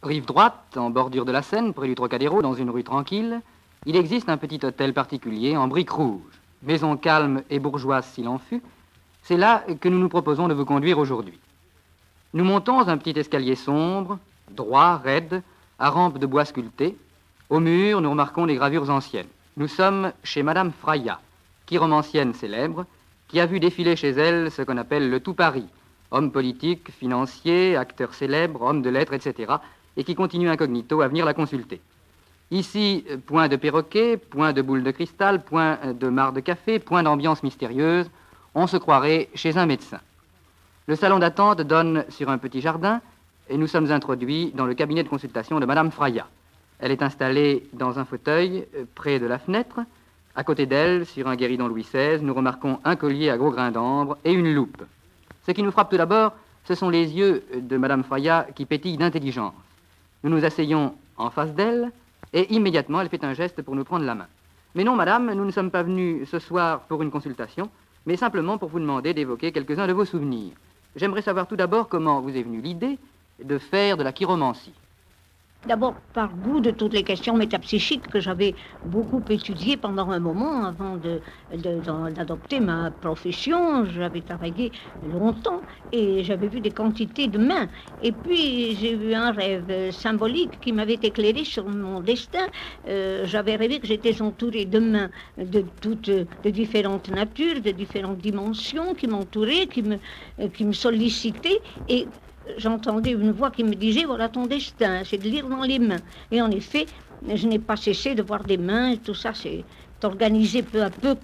Rive droite, en bordure de la Seine, près du Trocadéro, dans une rue tranquille, il existe un petit hôtel particulier en briques rouges. Maison calme et bourgeoise s'il en fut, c'est là que nous nous proposons de vous conduire aujourd'hui. Nous montons un petit escalier sombre, droit, raide, à rampe de bois sculpté. Au mur, nous remarquons des gravures anciennes. Nous sommes chez Madame Fraya, chiromancienne célèbre, qui a vu défiler chez elle ce qu'on appelle le tout Paris, homme politique, financier, acteur célèbre, homme de lettres, etc., et qui continue incognito à venir la consulter. Ici, point de perroquet, point de boule de cristal, point de mare de café, point d'ambiance mystérieuse, on se croirait chez un médecin. Le salon d'attente donne sur un petit jardin et nous sommes introduits dans le cabinet de consultation de Madame Fraya. Elle est installée dans un fauteuil près de la fenêtre. À côté d'elle, sur un guéridon Louis XVI, nous remarquons un collier à gros grains d'ambre et une loupe. Ce qui nous frappe tout d'abord, ce sont les yeux de Madame Fraya qui pétillent d'intelligence. Nous nous asseyons en face d'elle et immédiatement elle fait un geste pour nous prendre la main. Mais non, madame, nous ne sommes pas venus ce soir pour une consultation, mais simplement pour vous demander d'évoquer quelques-uns de vos souvenirs. J'aimerais savoir tout d'abord comment vous est venue l'idée de faire de la chiromancie. D'abord, par goût de toutes les questions métapsychiques que j'avais beaucoup étudiées pendant un moment avant d'adopter ma profession. J'avais travaillé longtemps et j'avais vu des quantités de mains. Et puis, j'ai eu un rêve symbolique qui m'avait éclairé sur mon destin. J'avais rêvé que j'étais entourée de mains de différentes natures, de différentes dimensions qui m'entouraient, qui me sollicitaient. Et j'entendais une voix qui me disait, voilà ton destin, c'est de lire dans les mains. Et en effet, je n'ai pas cessé de voir des mains, et tout ça c'est organisé peu à peu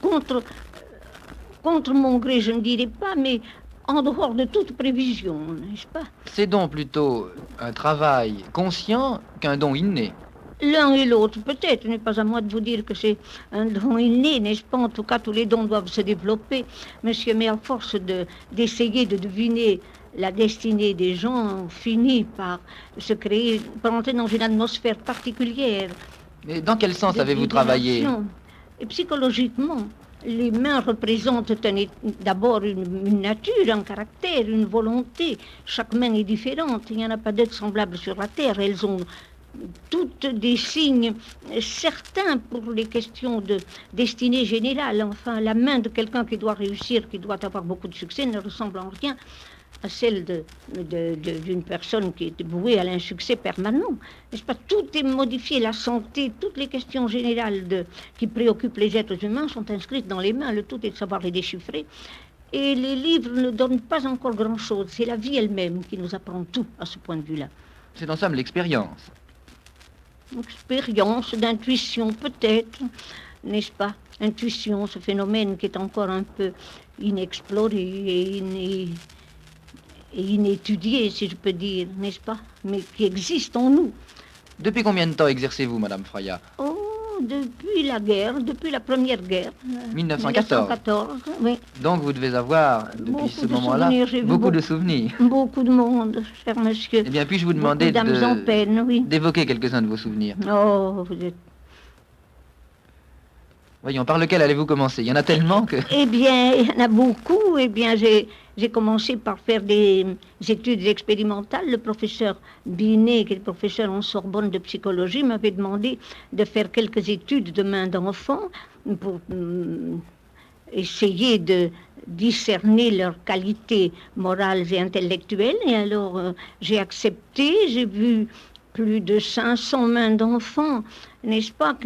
contre mon gré, je ne dirais pas, mais en dehors de toute prévision, n'est-ce pas? C'est donc plutôt un travail conscient qu'un don inné. L'un et l'autre, peut-être, ce n'est pas à moi de vous dire que c'est un don inné, n'est-ce pas? En tout cas, tous les dons doivent se développer, monsieur, mais à force d'essayer de deviner la destinée des gens, on finit par se créer, par entrer dans une atmosphère particulière. Mais dans quel sens avez-vous travaillé? Et psychologiquement, les mains représentent d'abord une nature, un caractère, une volonté. Chaque main est différente, il n'y en a pas d'être semblable sur la terre, elles ont toutes des signes certains pour les questions de destinée générale. Enfin, la main de quelqu'un qui doit réussir, qui doit avoir beaucoup de succès, ne ressemble en rien à celle d'une personne qui est vouée à l'insuccès permanent. N'est-ce pas? Tout est modifié, la santé, toutes les questions générales qui préoccupent les êtres humains sont inscrites dans les mains. Le tout est de savoir les déchiffrer. Et les livres ne donnent pas encore grand-chose. C'est la vie elle-même qui nous apprend tout à ce point de vue-là. C'est en somme l'expérience. Expérience, d'intuition peut-être, n'est-ce pas? Intuition, ce phénomène qui est encore un peu inexploré et inétudié, si je peux dire, n'est-ce pas? Mais qui existe en nous. Depuis combien de temps exercez-vous, Madame Fraya? Oh, depuis la guerre, depuis la première guerre. 1914. 1914, oui. Donc vous devez avoir, depuis ce moment-là, beaucoup de souvenirs. Beaucoup de monde, cher monsieur. Eh bien, puis-je vous demander d'évoquer quelques-uns de vos souvenirs? Oh, vous êtes... Voyons, par lequel allez-vous commencer? Il y en a tellement que... Eh bien, il y en a beaucoup. Eh bien, j'ai commencé par faire des études expérimentales. Le professeur Binet, qui est le professeur en Sorbonne de psychologie, m'avait demandé de faire quelques études de mains d'enfants pour essayer de discerner leurs qualités morales et intellectuelles. Et alors, j'ai accepté. J'ai vu plus de 500 mains d'enfants, n'est-ce pas,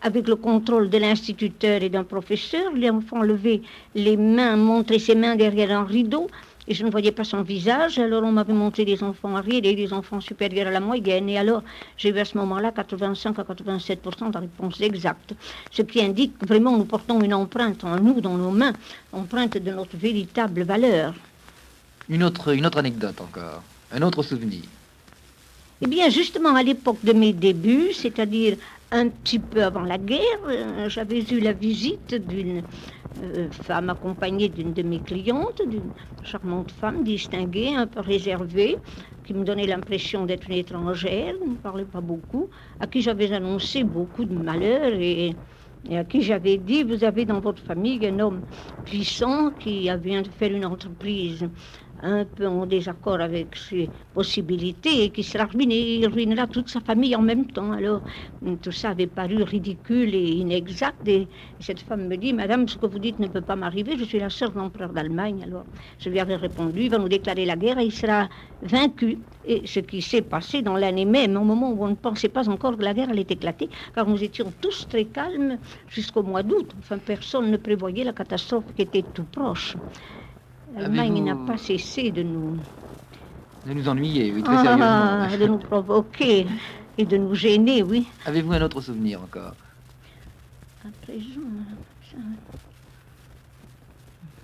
avec le contrôle de l'instituteur et d'un professeur. L'enfant levait les mains, montrait ses mains derrière un rideau, et je ne voyais pas son visage. Alors on m'avait montré des enfants arrière et des enfants supérieurs à la moyenne. Et alors j'ai eu à ce moment-là 85 à 87% de réponses exactes. Ce qui indique que vraiment nous portons une empreinte en nous, dans nos mains, empreinte de notre véritable valeur. Une autre anecdote encore, un autre souvenir. Eh bien, justement, à l'époque de mes débuts, c'est-à-dire un petit peu avant la guerre, j'avais eu la visite d'une femme accompagnée d'une de mes clientes, d'une charmante femme distinguée, un peu réservée, qui me donnait l'impression d'être une étrangère, ne parlait pas beaucoup, à qui j'avais annoncé beaucoup de malheurs et à qui j'avais dit, vous avez dans votre famille un homme puissant qui vient de faire une entreprise un peu en désaccord avec ses possibilités et qui sera ruiné, il ruinera toute sa famille en même temps. Alors, tout ça avait paru ridicule et inexact. Et cette femme me dit, Madame, ce que vous dites ne peut pas m'arriver, je suis la sœur de l'empereur d'Allemagne. Alors, je lui avais répondu, il va nous déclarer la guerre et il sera vaincu. Et ce qui s'est passé dans l'année même, au moment où on ne pensait pas encore que la guerre allait éclater, car nous étions tous très calmes jusqu'au mois d'août. Enfin, personne ne prévoyait la catastrophe qui était tout proche. L'Allemagne n'a pas cessé de nous... De nous ennuyer, oui, très sérieusement. De nous provoquer et de nous gêner, oui. Avez-vous un autre souvenir encore? À présent...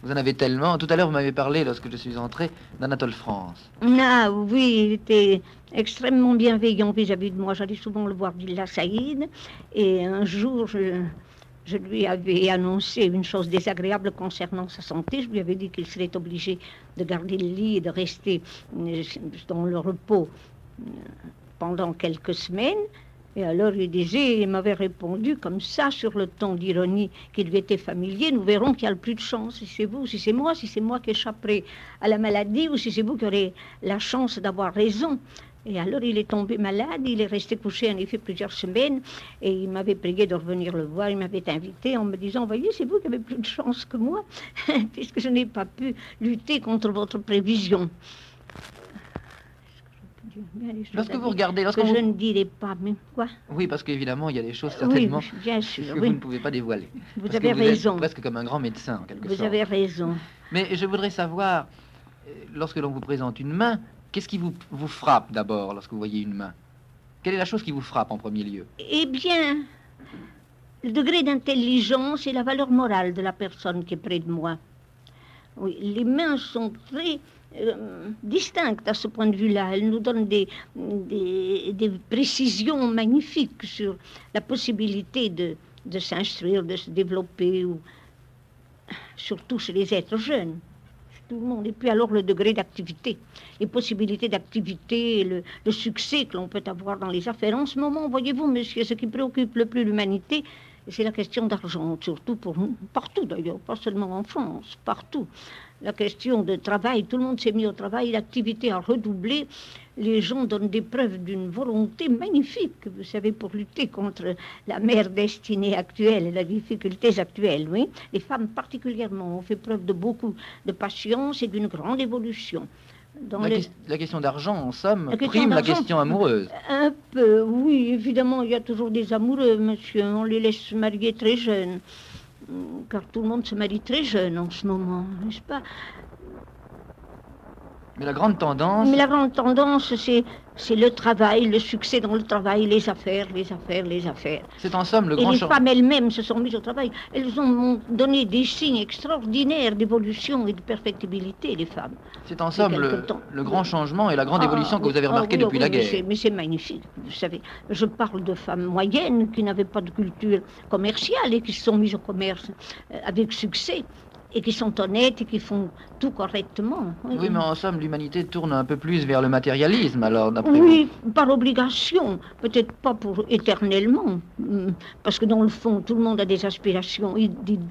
Vous en avez tellement. Tout à l'heure, vous m'avez parlé, lorsque je suis entré, d'Anatole France. Ah oui, il était extrêmement bienveillant vis-à-vis de moi. J'allais souvent le voir Villa Saïd. Et un jour, je lui avais annoncé une chose désagréable concernant sa santé. Je lui avais dit qu'il serait obligé de garder le lit et de rester dans le repos pendant quelques semaines. Et alors il m'avait répondu comme ça, sur le ton d'ironie qui lui était familier, nous verrons qu'il y a le plus de chance, si c'est vous, si c'est moi qui échapperai à la maladie, ou si c'est vous qui aurez la chance d'avoir raison. Et alors il est tombé malade, il est resté couché en effet plusieurs semaines, et il m'avait prié de revenir le voir, il m'avait invité en me disant, voyez, c'est vous qui avez plus de chance que moi, puisque je n'ai pas pu lutter contre votre prévision. Lorsque vous regardez... Que je ne dirai pas, mais quoi? Oui, parce qu'évidemment, il y a des choses certainement oui, bien sûr, que vous ne pouvez pas dévoiler. Vous avez raison. Êtes presque comme un grand médecin, en quelque sorte. Vous avez raison. Mais je voudrais savoir, lorsque l'on vous présente une main, qu'est-ce qui vous frappe d'abord lorsque vous voyez une main? Quelle est la chose qui vous frappe en premier lieu? Eh bien, le degré d'intelligence et la valeur morale de la personne qui est près de moi. Oui, les mains sont très... distinctes à ce point de vue-là. Elles nous donnent des précisions magnifiques sur la possibilité de s'instruire, de se développer, ou surtout chez les êtres jeunes. Tout le monde. Et puis alors le degré d'activité, les possibilités d'activité, le succès que l'on peut avoir dans les affaires. En ce moment, voyez-vous, monsieur, ce qui préoccupe le plus l'humanité, c'est la question d'argent, surtout pour nous, partout d'ailleurs, pas seulement en France, partout. La question de travail, tout le monde s'est mis au travail, l'activité a redoublé, les gens donnent des preuves d'une volonté magnifique, vous savez, pour lutter contre la mère destinée actuelle et les difficultés actuelles, oui. Les femmes particulièrement ont fait preuve de beaucoup de patience et d'une grande évolution. La question d'argent, en somme, prime la question amoureuse. Un peu, oui, évidemment, il y a toujours des amoureux, monsieur, on les laisse se marier très jeunes. Car tout le monde se marie très jeune en ce moment, n'est-ce pas? Mais la grande tendance... Mais la grande tendance, c'est le travail, le succès dans le travail, les affaires. C'est en somme le grand... grand... Et les femmes elles-mêmes se sont mises au travail. Elles ont donné des signes extraordinaires d'évolution et de perfectibilité, les femmes. C'est en somme le grand changement et la grande évolution que vous avez remarqué depuis la guerre. Mais c'est magnifique, vous savez. Je parle de femmes moyennes qui n'avaient pas de culture commerciale et qui se sont mises au commerce avec succès. Et qui sont honnêtes et qui font tout correctement. Oui, mais en somme, l'humanité tourne un peu plus vers le matérialisme, alors, d'après vous. Oui, par obligation, peut-être pas pour éternellement, parce que dans le fond, tout le monde a des aspirations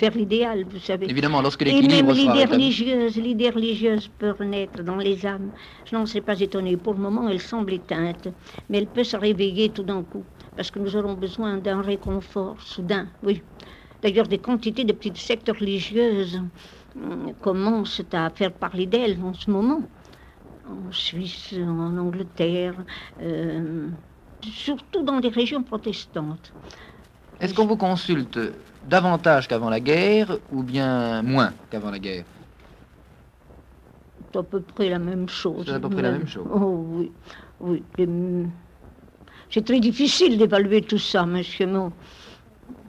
vers l'idéal, vous savez. Évidemment, lorsque l'équilibre sera rétabli. L'idée religieuse peut renaître dans les âmes. Je n'en serais pas étonnée. Pour le moment, elle semble éteinte, mais elle peut se réveiller tout d'un coup, parce que nous aurons besoin d'un réconfort soudain, oui. D'ailleurs, des quantités de petites sectes religieuses commencent à faire parler d'elles en ce moment. En Suisse, en Angleterre, surtout dans les régions protestantes. Est-ce qu'on vous consulte davantage qu'avant la guerre ou bien moins qu'avant la guerre? C'est à peu près la même chose. C'est à peu près la même chose. Oh oui, oui. C'est très difficile d'évaluer tout ça, monsieur Mo.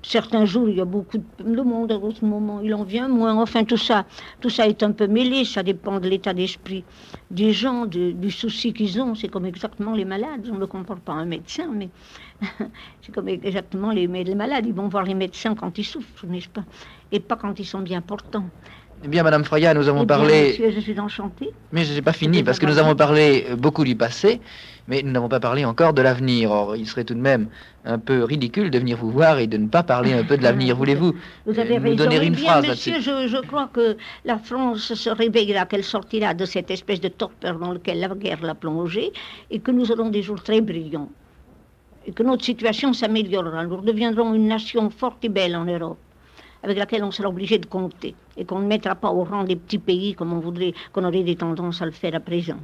Certains jours, il y a beaucoup de monde, à d'autres moments, il en vient moins. Enfin, tout ça est un peu mêlé, ça dépend de l'état d'esprit des gens, du souci qu'ils ont. C'est comme exactement les malades. On ne compare pas un médecin, mais c'est comme exactement les malades. Ils vont voir les médecins quand ils souffrent, n'est-ce pas? Et pas quand ils sont bien portants. Eh bien, Madame Freya, nous avons Eh bien, parlé... monsieur, je suis enchantée. Mais je n'ai pas fini, C'était parce que nous d'abord- avons parlé beaucoup du passé, mais nous n'avons pas parlé encore de l'avenir. Or, il serait tout de même un peu ridicule de venir vous voir et de ne pas parler un peu de l'avenir. Voulez-vous Vous avez nous raison. donner Eh une bien, phrase monsieur, là-dessus? je crois que la France se réveillera, qu'elle sortira de cette espèce de torpeur dans laquelle la guerre l'a plongée, et que nous aurons des jours très brillants, et que notre situation s'améliorera. Nous deviendrons une nation forte et belle en Europe, avec laquelle on sera obligé de compter, et qu'on ne mettra pas au rang des petits pays comme on voudrait, qu'on aurait des tendances à le faire à présent.